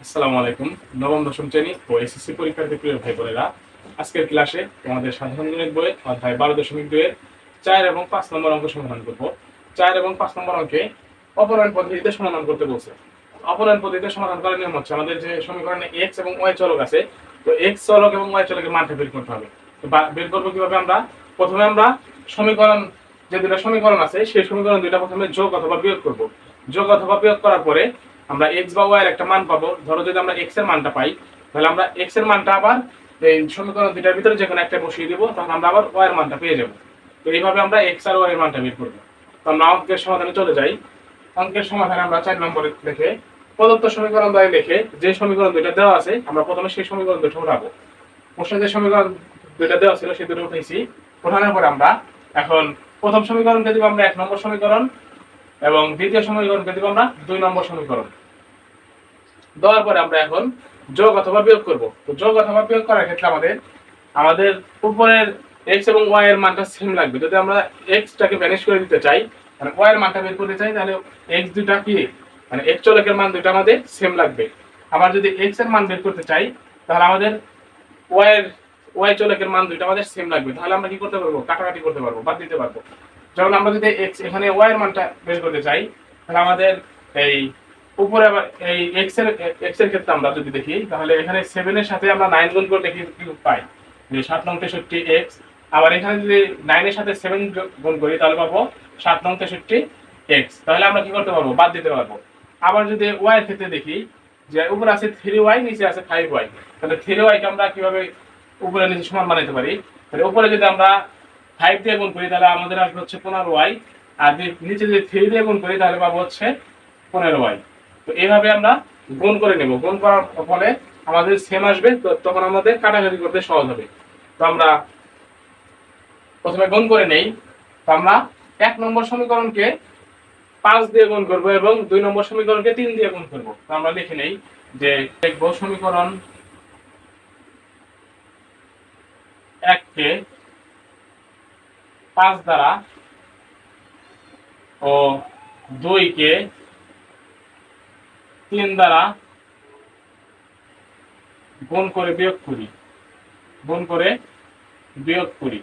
আসসালামু আলাইকুম। নবম দশম শ্রেণী ও এসএসসি পরীক্ষার্থী প্রিয় ভাই বোনেরা, আজকের ক্লাসে তোমাদের সাধারণ গণিত বইয়ের অধ্যায় 12.2 এর 4 এবং 5 নম্বর অঙ্ক সমাধান করব। 4 এবং 5 নম্বর অঙ্কে অপনয়ন পদ্ধতিতে সমাধান করতে বলছে। অপনয়ন পদ্ধতিতে সমাধান করার নিয়ম হচ্ছে আমাদের যে সমীকরণে x এবং y চলক আছে, তো x চলক এবং y চলকের মানটা বের করতে হবে। তো বের করব কিভাবে আমরা? প্রথমে আমরা সমীকরণ যে দুটো সমীকরণ আছে সেই সমীকরণ দুটো প্রথমে যোগ অথবা বিয়োগ করব। যোগ অথবা বিয়োগ করার পরে আমরা x বা y এর একটা মান পাবো। ধরো যদি আমরা x এর মানটা পাই, তাহলে আমরা x এর মানটা আবার এই সমীকরণ দুটার ভিতরে যে কোনো একটা বসিয়ে দিব, তখন আমরা আবার y এর মানটা পেয়ে যাব। তো এইভাবে আমরা x আর y এর মানটা বের করব। তো আমরা অঙ্কের সমাধানে চলে যাই। অঙ্কের সমাধানে আমরা 4 নম্বরে লিখে প্রদত্ত সমীকরণ দ্বয় লিখে যে সমীকরণ দুটো দেওয়া আছে আমরা প্রথমে সেই সমীকরণ দুটো উঠাবো। প্রশ্নে যে সমীকরণ দুটো দেওয়া ছিল সেই দুটো উঠেছি। উঠানোর পরে আমরা এখন প্রথম সমীকরণকে দিব আমরা 1 নম্বর সমীকরণ এবং দ্বিতীয় সমীকরণকে দিব আমরা 2 নম্বর সমীকরণ। দেওয়ার পরে আমরা এখন যোগ অথবা বিয়োগ করব। তো যোগ অথবা বিয়োগ করার ক্ষেত্রে আমাদের উপরের x এবং y এর মানটা সেম লাগবে। যদি আমরা x টাকে ভ্যানিশ করে দিতে চাই, মানে y এর মানটা বের করতে চাই, তাহলে x দুটো কি মানে x চলকের মান দুটো আমাদের সেম লাগবে। আবার যদি x এর মান বের করতে চাই, তাহলে আমাদের y চলকের মান দুটো আমাদের সেম লাগবে। তাহলে আমরা কি করতে পারবো? কাটাকাটি করতে পারবো, বাদ দিতে পারবো। যখন আমরা যদি x এখানে y এর মানটা বের করতে চাই, তাহলে আমাদের এই উপরে আবার এই x এর ক্ষেত্রে আমরা যদি দেখি, তাহলে এখানে 7 এর সাথে আমরা 9 গুণ করলে কি পাই? যে 7 নং 63x। আবার এখানে যদি 9 এর সাথে 7 গুণ করি, তাহলে পাবো 7 নং 63x। তাহলে আমরা কি করতে পারবো? বাদ দিতে পারবো। আবার যদি y এর ক্ষেত্রে দেখি, যে উপরে আছে 3y, নিচে আছে 5y, তাহলে 3y কে আমরা কিভাবে উপরে নিচে সমান বানাইতে পারি? তাহলে উপরে যদি আমরা 5 দিয়ে গুণ করি, তাহলে আমাদের আসবে হচ্ছে 15y, আর নিচে যদি 3 দিয়ে গুণ করি, তাহলে পাবো হচ্ছে 15y। তো এইভাবে আমরা গুণ করে নেব। গুণ করার ফলে আমাদের সেম আসবে, তো তখন আমাদের কাটাকাটি করতে সহজ হবে। তো আমরা প্রথমে গুণ করে নেই। তো আমরা 1 নম্বর সমীকরণকে 5 দিয়ে গুণ করব এবং 2 নম্বর সমীকরণকে 3 দিয়ে গুণ করব। তো আমরা লিখে নেই যে দেখব সমীকরণ 1 কে 5 দ্বারা ও 2 কে 3 দ্বারা গুণ করে বিয়োগ করি। গুণ করে বিয়োগ করি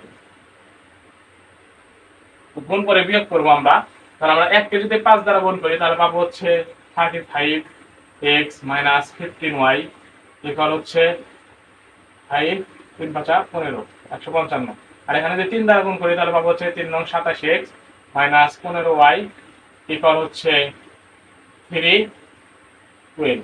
গুণ করে বিয়োগ করবো আমরা। তাহলে আমরা 1 কে যদি 5 দ্বারা গুণ করি, তাহলে পাবো হচ্ছে 35x মাইনাস 15y ইকুয়াল হচ্ছে 5 3 5 15 155। আর এখানে যদি 3 দ্বারা গুণ করি, তাহলে পাবো হচ্ছে 3 নং 27x মাইনাস 15y ইকুয়াল হচ্ছে 312।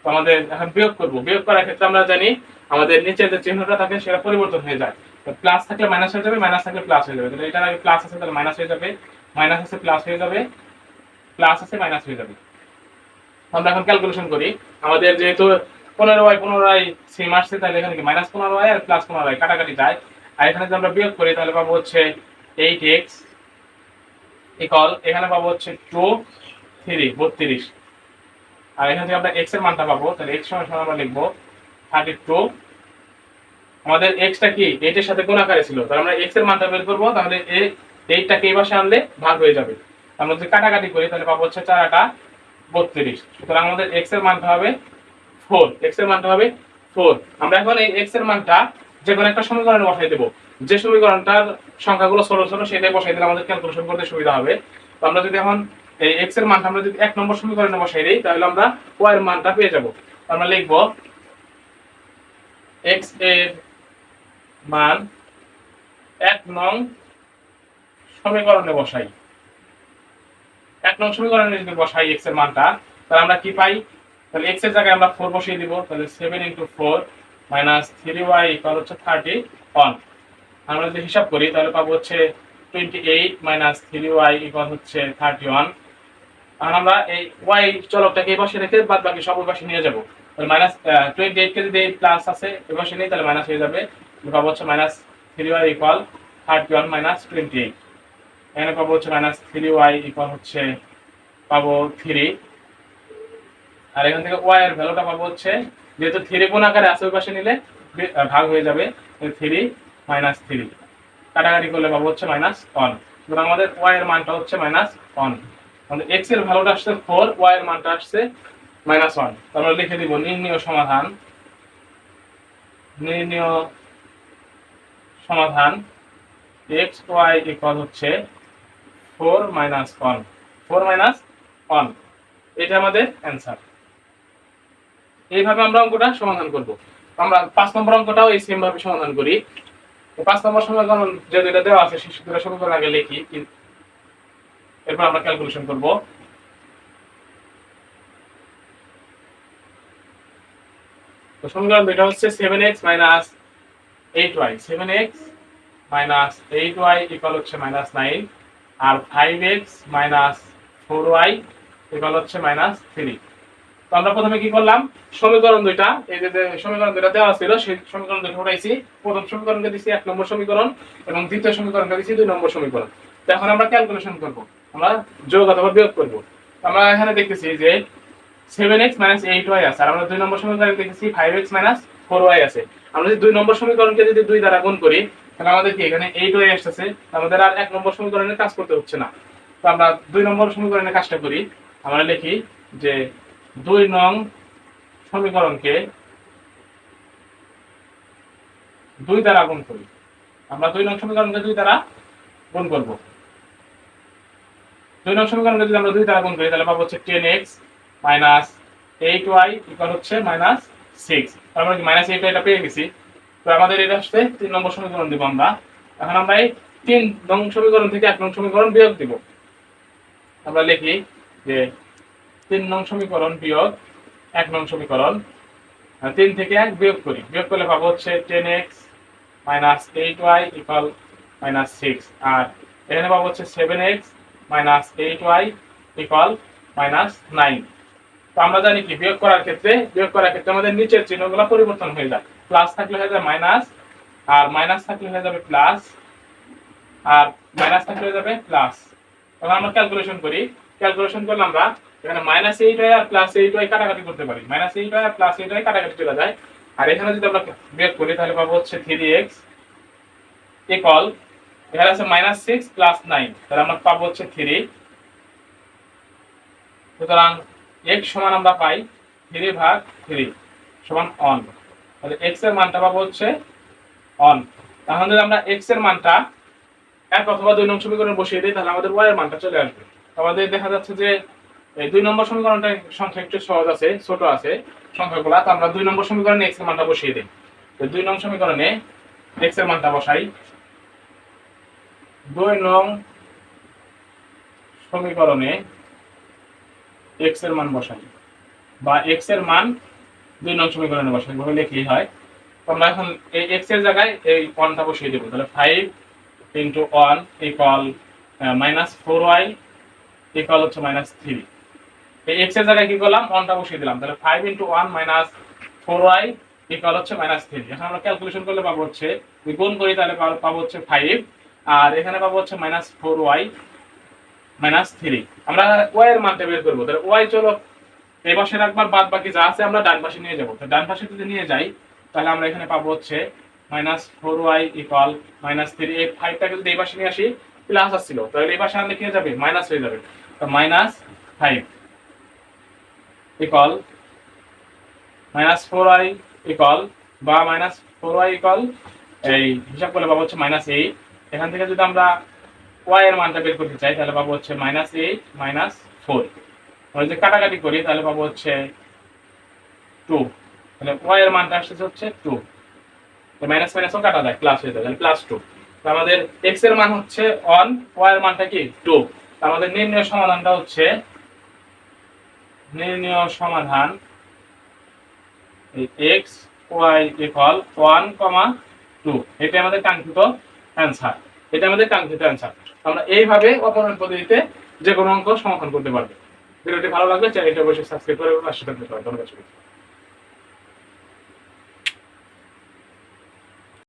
তো আমাদের এখন বিয়োগ করব। বিয়োগ করার ক্ষেত্রে আমরা জানি আমাদের নিচে যে চিহ্নটা থাকে সেটা পরিবর্তন হয়ে যায়। তো প্লাস থাকলে মাইনাস হয়ে যাবে, মাইনাস থাকলে প্লাস হয়ে যাবে। তাহলে এটার আগে প্লাস আছে, তাহলে মাইনাস হয়ে যাবে, মাইনাস আছে প্লাস হয়ে যাবে, প্লাস আছে মাইনাস হয়ে যাবে। আমরা এখন ক্যালকুলেশন করি। আমাদের যেহেতু 15y সেম আসছে, তাহলে এখানে কি মাইনাস 15y আর প্লাস 15y কাটাকাটি যায়। আর এখানে যদি আমরা বিয়োগ করি, তাহলে পাবো হচ্ছে 8x ইকুয়াল এখানে পাবো হচ্ছে 2 3 32। আর এখান থেকে আমরা x এর মানটা পাবো, তাহলে x সমান আমরা লিখবো 32। আমাদের x টা কি 8 এর সাথে গুণ আকারে ছিল, তাহলে আমরা x এর মানটা বের করব। তাহলে এই 8 টাকে এই পাশে আনলে ভাগ হয়ে যাবে। আমরা যদি কাটাকাটি করি, তাহলে পাবো হচ্ছে 4 8 32। সুতরাং আমাদের x এর মানটা হবে 4। x এর মানটা হবে 4। আমরা এখন এই x এর মানটা যে কোনো একটা সমীকরণে বসাই দেব। যে সমীকরণটার সংখ্যাগুলো ছোট ছোট সেটাই বসাই দিলে আমাদের ক্যালকুলেশন করতে সুবিধা হবে। তো আমরা যদি এখন এই x এর মানটা আমরা যদি 1 নম্বর সমীকরণে বসাই দেই, তাহলে আমরা y এর মানটা পেয়ে যাব। আমরা লিখব x এর মান 1 নং সমীকরণে বসাই। 1 নং সমীকরণে যদি বসাই x এর মানটা, তাহলে আমরা কি পাই? তাহলে x এর জায়গায় আমরা 4 বসিয়ে দিব। তাহলে 7 * 4 - 3y = হচ্ছে 31। আমরা যদি হিসাব করি, তাহলে পাবো হচ্ছে 28 - 3y = হচ্ছে 31। আর আমরা এই y চলকটাকে এই পাশে রেখে বাদ বাকি সব ওই পাশে নিয়ে যাব। তাহলে -28 কে যদি প্লাস আছে এই পাশে নেই, তাহলে মাইনাস হয়ে যাবে। পাবো হচ্ছে -3y = 31 - 28। এখানে পাবো হচ্ছে -3y = হচ্ছে পাবো 3। আর এখান থেকে y এর ভ্যালুটা পাবো হচ্ছে, যেহেতু 3 গুণ আকারে আছে ওই পাশে নিলে ভাগ হয়ে যাবে। 3 - 3 কাটাকাটি করলে পাবো হচ্ছে -1। সুতরাং আমাদের y এর মানটা হচ্ছে -1। আমাদের x এর ভ্যালুটা আসছে 4, y এর মানটা আসছে -1। তারপরে লিখে দিব নির্ণয় সমাধান, নির্ণয় সমাধান x y ইকুয়াল হচ্ছে 4 - 1, 4 - 1। এটা আমাদের অ্যান্সার। এইভাবে আমরা অঙ্কটা সমাধান করব। আমরা 5 নম্বর অঙ্কটাও এই সেম ভাবে সমাধান করি। 5 নম্বর সমীকরণ যে দুইটা দেওয়া আছে সেই দুইটা সমীকরণ আগে লিখি, এরপর আমরা ক্যালকুলেশন করব। তো সমীকরণ দুইটা হচ্ছে 7x - 8y, 7x - 8y equal হচ্ছে -9, আর 5x - 4y ইকুয়াল হচ্ছে -3। তো আমরা প্রথমে কি করলাম, সমীকরণ দুইটা, এই যে সমীকরণ দুইটা দেওয়া ছিল সেই সমীকরণ দুটো উঠাইছি। প্রথম সমীকরণকে দিছি 1 নম্বর সমীকরণ এবং দ্বিতীয় সমীকরণকে দিছি 2 নম্বর সমীকরণ। তো এখন আমরা ক্যালকুলেশন করব, আমরা যোগ অথবা বিয়োগ করব। আমরা এখানে দেখতেছি যে 7x - 8y আছে, আর আমরা 2 নম্বর সমীকরণে দেখতেছি 5x - 4y আছে। আমরা যদি 2 নম্বর সমীকরণকে যদি 2 দ্বারা গুণ করি তাহলে আমাদের কি এখানে 8y আসছে, আমাদের আর 1 নম্বর সমীকরণে কাজ করতে হচ্ছে না। তো আমরা 2 নম্বর সমীকরণে কাজটা করি। আমরা লিখি যে 2 নং সমীকরণকে 2 দ্বারা গুণ করি। আমরা 2 নং সমীকরণকে 2 দ্বারা গুণ করব। 2 নং সমীকরণকে যদি আমরা 2 দ্বারা গুণ করি তাহলে পাবো হচ্ছে 10x - 8y ইকুয়াল হচ্ছে -6। তার মানে কি -8y এটা পেয়ে গেছি। তো আমাদের এটা হচ্ছে 3 নম্বর সমীকরণ দিব আমরা। এখন আমরা এই 3 নং সমীকরণ থেকে 1 নং সমীকরণ বিয়োগ দিব। আমরা লিখি যে 3 নং সমীকরণ বিয়োগ 1 নং সমীকরণ। 3 থেকে 1 বিয়োগ করি, বিয়োগ করলে পাবো হচ্ছে 10x - 8y ইকুয়াল -6, আর এখানে পাবো হচ্ছে 7x - 8y ইকুয়াল -9। তো আমরা জানি কি বিয়োগ করার ক্ষেত্রে আমাদের নিচের চিহ্নগুলো পরিবর্তন হয়ে যায়। প্লাস থাকলে হয়ে যায় মাইনাস, আর মাইনাস থাকলে হয়ে যাবে প্লাস, আর মাইনাস থাকলে হয়ে যাবে প্লাস। তখন আমরা ক্যালকুলেশন করি, ক্যালকুলেশন করলে আমরা এখানে -8y আর +8y কাটাকাটি করতে পারি। -8y আর +8y কাটাকাটি চলে যায়। আর এখানে যদি আমরা বিয়োগ করি তাহলে পাবো হচ্ছে 3x ইকুয়াল, এখানে আছে -6 + 9, তাহলে আমরা পাবো হচ্ছে 3। সুতরাং x সমান আমরা পাই 3/3 সমান 1। তাহলে x এর মানটা পাবো হচ্ছে 1। তাহলে যদি আমরা x এর মানটা 1 অথবা 2 নং সমীকরণে বসিয়ে দিই তাহলে আমাদের y এর মানটা চলে আসবে। আমাদের দেখা যাচ্ছে যে এই 2 নম্বর সমীকরণটা সংখ্যা একটু সহজ আছে, ছোট আছে সংখ্যাগুলো। তো আমরা 2 নম্বর সমীকরণে x এর মানটা বসিয়ে দিই। তো 2 নং সমীকরণে x এর মানটা বসাই। 2 নং সমীকরণে x এর মান বসাই, বা x এর মান 2 নং সমীকরণে বসাই, ভাবে লিখলেই হয়। তো আমরা এখন এই x এর জায়গায় এই 1টা বসিয়ে দেব। তাহলে 5 * 1 ইকুয়াল -4y ইকুয়াল হচ্ছে -3। এই x এর জায়গায় কি করলাম, 1টা বসিয়ে দিলাম। তাহলে 5 * 1 - 4y ইকুয়াল হচ্ছে -3। এখন আমরা ক্যালকুলেশন করলে পাবো হচ্ছে, যদি গুণ করি তাহলে পাবো হচ্ছে 5, আর এখানে পাবো হচ্ছে -4y -3। আমরা y এর মানটা বের করব। তাহলে y চলো এই পাশে রাখবার, বাদ বাকি যা আছে আমরা ডান পাশে নিয়ে যাব। তো ডান পাশে যদি নিয়ে যাই তাহলে আমরা এখানে পাবো হচ্ছে -4y ইকুয়াল -3। এই 5টাকে যদি এই পাশে নিয়ে আসি প্লাস আসছিল, তাহলে এই পাশে আনলে কি হয়ে যাবে, মাইনাস হয়ে যাবে। তো -5 ইকুয়াল -4y ইকুয়াল, বা -4y ইকুয়াল এই হিসাব করলে পাবো হচ্ছে -8। এখান থেকে যদি আমরা y এর মানটা বের করতে চাই তাহলে পাবো হচ্ছে -8 - 4। আমরা যদি কাটাকাটি করি তাহলে পাবো হচ্ছে 2। তাহলে y এর মানটা আসছে হচ্ছে 2। তো মাইনাস মাইনাসও কাটা যায়, প্লাস হয়ে যায়, তাহলে +2। তো আমাদের x এর মান হচ্ছে 1, y এর মানটা কি 2। তো আমাদের নির্ণয় সমাধানটা হচ্ছে, নির্ণয় সমাধান এই x y ইকুয়াল 1, 2। এটা আমাদের কাঙ্ক্ষিত অ্যানসার, এটা আমাদের কাঙ্ক্ষিত অ্যানসার। আমরা এইভাবে অপরণ পদ্ধতিতে যে কোনো অঙ্ক সমাধান করতে পারবো। ভিডিওটি ভালো লাগলে চ্যানেলটি অবশ্যই সাবস্ক্রাইব করে পাশে থাকতে পারেন। ধন্যবাদ।